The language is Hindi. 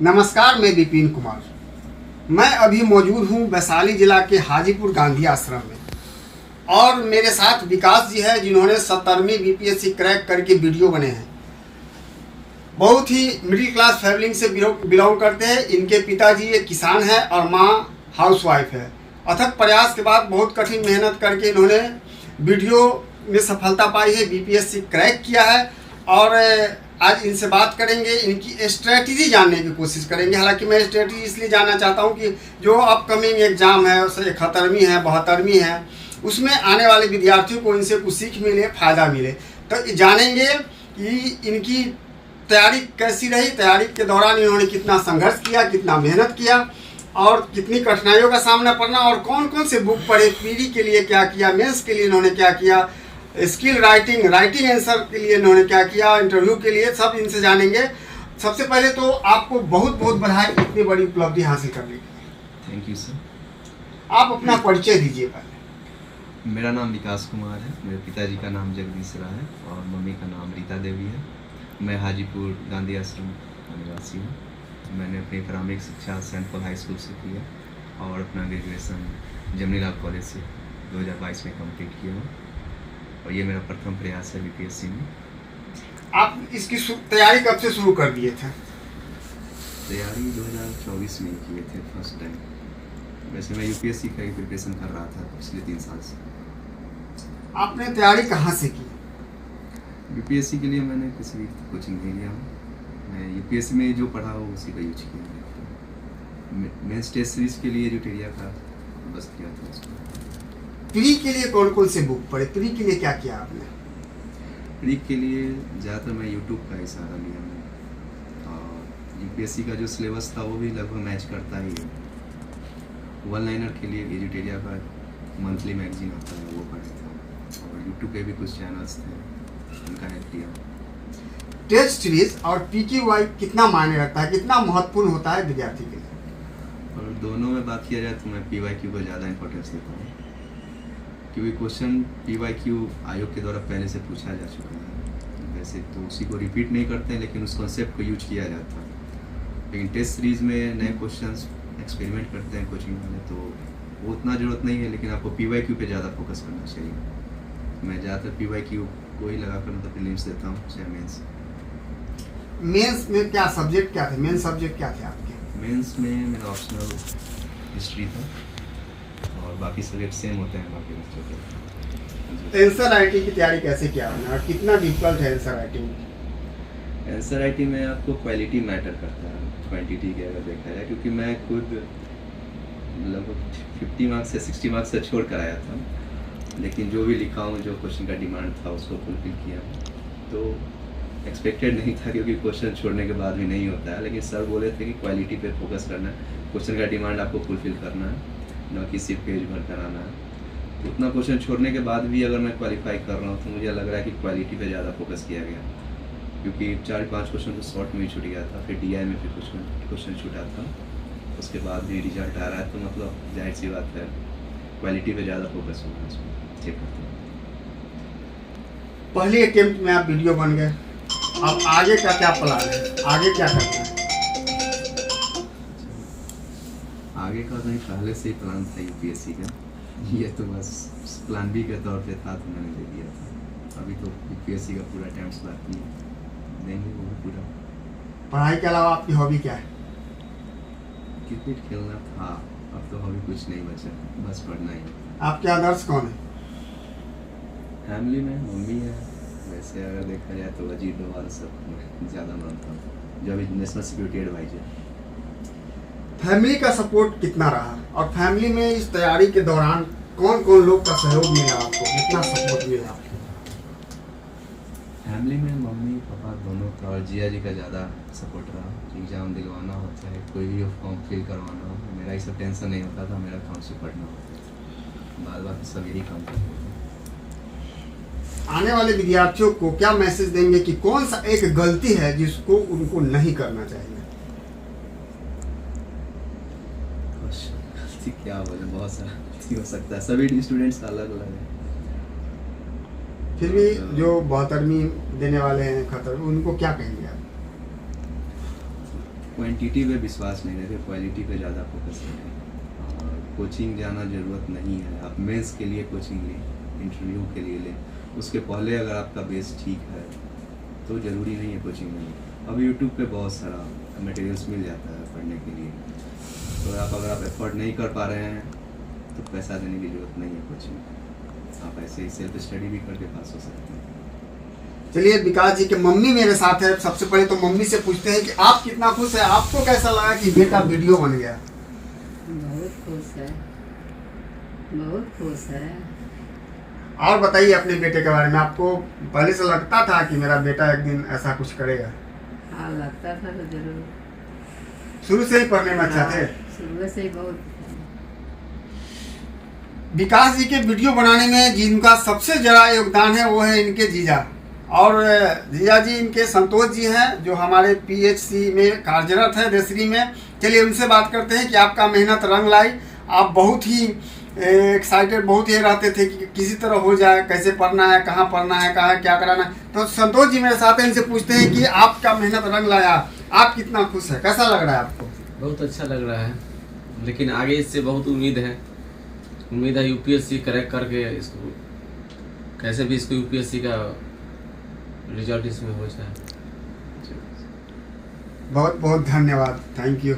नमस्कार, मैं विपिन कुमार। मैं अभी मौजूद हूँ वैशाली जिला के हाजीपुर गांधी आश्रम में और मेरे साथ विकास जी है जिन्होंने 70वीं बीपीएससी क्रैक करके वीडियो बने हैं। बहुत ही मिडिल क्लास फैमिली से बिलोंग करते हैं। इनके पिताजी एक किसान है और माँ हाउसवाइफ है। अथक प्रयास के बाद बहुत कठिन मेहनत करके इन्होंने वीडियो में सफलता पाई है, बीपीएससी क्रैक किया है और आज इनसे बात करेंगे, इनकी स्ट्रेटजी जानने की कोशिश करेंगे। हालांकि मैं स्ट्रेटजी इसलिए जानना चाहता हूं कि जो अपकमिंग एग्ज़ाम है, 71वीं है, 72वीं है, उसमें आने वाले विद्यार्थियों को इनसे कुछ सीख मिले, फ़ायदा मिले। तो जानेंगे कि इनकी तैयारी कैसी रही, तैयारी के दौरान इन्होंने कितना संघर्ष किया, कितना मेहनत किया और कितनी कठिनाइयों का सामना करना और कौन कौन से बुक पढ़े, पीडी के लिए क्या किया, मेंस के लिए इन्होंने क्या किया, स्किल राइटिंग आंसर के लिए इन्होंने क्या किया, इंटरव्यू के लिए, सब इनसे जानेंगे। सबसे पहले तो आपको बहुत बहुत बधाई इतनी बड़ी उपलब्धि हासिल करने की। Thank you sir. आप अपना परिचय दीजिए पहले। मेरा नाम विकास कुमार है। मेरे पिताजी का नाम जगदीश राय है और मम्मी का नाम रीता देवी है। मैं हाजीपुर गांधी आश्रम का निवासी हूँ। मैंने अपनी प्रारंभिक शिक्षा सेंट पॉल हाई स्कूल से की है और अपना ग्रेजुएशन जमनीलाल कॉलेज से 2022 में कंप्लीट किया हूँ और ये मेरा प्रथम प्रयास है बीपीएससी में। आप इसकी तैयारी कब से शुरू कर दिए थे? तैयारी 2024 में किए थे फर्स्ट टाइम। वैसे मैं यूपीएससी का ही प्रिपरेशन कर रहा था पिछले 3 साल से। आपने तैयारी कहाँ से की? यूपीएससी के लिए मैंने किसी भी कोचिंग नहीं लिया हूँ। मैं यूपीएससी में जो पढ़ा हो उसी का यूज किया। मेंस टेस्ट सीरीज के लिए यूटेरिया का बस किया था उसको। प्री के लिए कौन कौन से बुक पढ़े? प्री के लिए क्या किया आपने? प्री के लिए ज़्यादातर मैं यूट्यूब का ही सहारा लिया हूँ और यूपीएससी का जो सिलेबस था वो भी लगभग मैच करता ही है। वन लाइनर के लिए यूटेरिया का मंथली मैगजीन आता है वो पढ़ा था और यूट्यूब पे भी कुछ चैनल्स थे उनका हेल्प लिया। टेस्ट सीरीज और पीक्यूआई कितना मायने रखता है, कितना महत्वपूर्ण होता है विद्यार्थी के लिए? और दोनों में बात किया जाए तो मैं पीवाईक्यू को ज़्यादा इंपॉर्टेंस देता हूँ क्योंकि क्वेश्चन पीवाईक्यू आयोग के द्वारा पहले से पूछा जा चुका है। वैसे तो उसी को रिपीट नहीं करते हैं लेकिन उस कॉन्सेप्ट को यूज किया जाता है। लेकिन टेस्ट सीरीज़ में नए क्वेश्चंस एक्सपेरिमेंट करते हैं कोचिंग वाले, तो वो उतना ज़रूरत नहीं है, लेकिन आपको पीवाईक्यू पे ज़्यादा फोकस करना चाहिए। मैं ज़्यादातर पीवाईक्यू को ही लगा कर मतलब प्रीलिम्स देता हूँ चाहे मेंस। मेंस में क्या सब्जेक्ट क्या थे? मेन सब्जेक्ट क्या थे आपके? मेंस में मेरा ऑप्शनल हिस्ट्री था और बाकी सब्जेक्ट सेम होते हैं बाकी बच्चों के। आंसर राइटिंग की तैयारी कैसे किया आपने और कितना डिफिकल्ट है आंसर राइटिंग? आंसर राइटिंग में आपको क्वालिटी मैटर करता है, क्वांटिटी के अगर देखा जाए, क्योंकि मैं खुद लगभग 50 मार्क्स या 60 मार्क्स से छोड़ कर आया था, लेकिन जो भी लिखा हूँ, जो क्वेश्चन का डिमांड था उसको फुलफिल किया। तो एक्सपेक्टेड नहीं था क्योंकि क्वेश्चन छोड़ने के बाद भी नहीं होता है, लेकिन सर बोले थे कि क्वालिटी पे फोकस करना है, क्वेश्चन का डिमांड आपको फुलफिल करना है, न कि सिर्फ पेज भर कराना है। तो उतना क्वेश्चन छोड़ने के बाद भी अगर मैं क्वालिफाई कर रहा हूँ तो मुझे लग रहा है कि क्वालिटी पे ज़्यादा फोकस किया गया, क्योंकि 4-5 क्वेश्चन तो शॉर्ट में ही छूट गया था, फिर डीआई में फिर कुछ क्वेश्चन छूटा था, उसके बाद भी रिजल्ट आ रहा है। तो मतलब जाहिर सी बात है क्वालिटी पे ज़्यादा फोकस होगा उसमें चेक करते हैं। पहले अटेम्प्ट में आप वीडियो बन गए, अब आगे का क्या प्लान है, आगे क्या करना है? आगे का नहीं, पहले से ही प्लान था यूपीएससी का, ये तो बस प्लान बी के तौर पे था तो मैंने दे दिया था। अभी तो यूपीएससी का पूरा अटेम्प्ट बाकी है, देंगे वो पूरा। पढ़ाई के अलावा आपकी हॉबी क्या है? क्रिकेट खेलना था, अब तो हॉबी कुछ नहीं बचा, बस पढ़ना ही। आपके आदर्श कौन है? फैमिली में मम्मी है, वैसे अगर देखा जाए तो अजीत डोभाल सब ज़्यादा मानता हूँ, जो अभी नेशनल सिक्योरिटी एडवाइजर। फैमिली का सपोर्ट कितना रहा और फैमिली में इस तैयारी के दौरान कौन कौन लोग का सहयोग मिला आपको, कितना सपोर्ट मिला आपको? फैमिली में मम्मी पापा दोनों का और जिया जी का ज़्यादा सपोर्ट रहा। एग्ज़ाम दिलवाना होता है, कोई भी फॉर्म फिल करवाना हो, मेरा ये सब टेंशन नहीं होता था, मेरा काम से पढ़ना होता था, बाद बाकी सब यही काम करते थे। आने वाले विद्यार्थियों को क्या मैसेज देंगे कि कौन सा एक गलती है जिसको उनको नहीं करना चाहिए? गलती क्या बोले, बहुत सारा गलती हो सकता है, सभी स्टूडेंट्स अलग अलग है। फिर भी जो 72वीं देने वाले हैं खतर, उनको क्या कहेंगे आप? क्वांटिटी पे विश्वास नहीं रखे, क्वालिटी पे ज़्यादा फोकस करें। और कोचिंग जाना ज़रूरत नहीं है। आप मेंस के लिए कोचिंग लें, इंटरव्यू के लिए लें, उसके पहले अगर आपका बेस ठीक है तो ज़रूरी नहीं है कोचिंग लें। अब यूट्यूब पे बहुत सारा मटेरियल्स मिल जाता है पढ़ने के लिए, तो अगर आप एफर्ट नहीं कर पा रहे हैं तो पैसा देने की ज़रूरत नहीं है कोचिंग, आप ऐसे ही सेल्फ स्टडी भी करके पास हो सकते हैं। चलिए, विकास जी के मम्मी मेरे साथ है। सबसे पहले तो मम्मी से पूछते हैं कि आप कितना खुश है, आपको कैसा लगा कि बेटा वीडियो बन गया? बहुत खुश है, बहुत खुश है। और बताइए अपने बेटे के बारे में, आपको पहले से लगता था कि मेरा बेटा एक दिन ऐसा कुछ करेगा? हाँ, लगता था तो जरूर। शुरू से ही पढ़ने में अच्छा थे? शुरू से ही बहुत। विकास जी के वीडियो बनाने में जिनका सबसे ज़्यादा योगदान है वो है इनके जीजा। और जीजा जी इनके संतोष जी हैं, जो हमारे पीएचसी में कार्यरत है देसरी में। चलिए उनसे बात करते हैं कि आपका मेहनत रंग लाई। आप बहुत ही एक्साइटेड, बहुत ही रहते थे कि किसी तरह हो जाए, कैसे पढ़ना है, कहाँ पढ़ना है, कहाँ क्या कराना है। तो संतोष जी मेरे साथ हैं, इनसे पूछते हैं कि आपका मेहनत रंग लाया, आप कितना खुश है, कैसा लग रहा है आपको? बहुत अच्छा लग रहा है, लेकिन आगे इससे बहुत उम्मीद है। उम्मीद है यूपीएससी क्रैक करके इसको कैसे भी इसको यूपीएससी का रिजल्ट इसमें हो जाए। बहुत बहुत धन्यवाद, थैंक यू।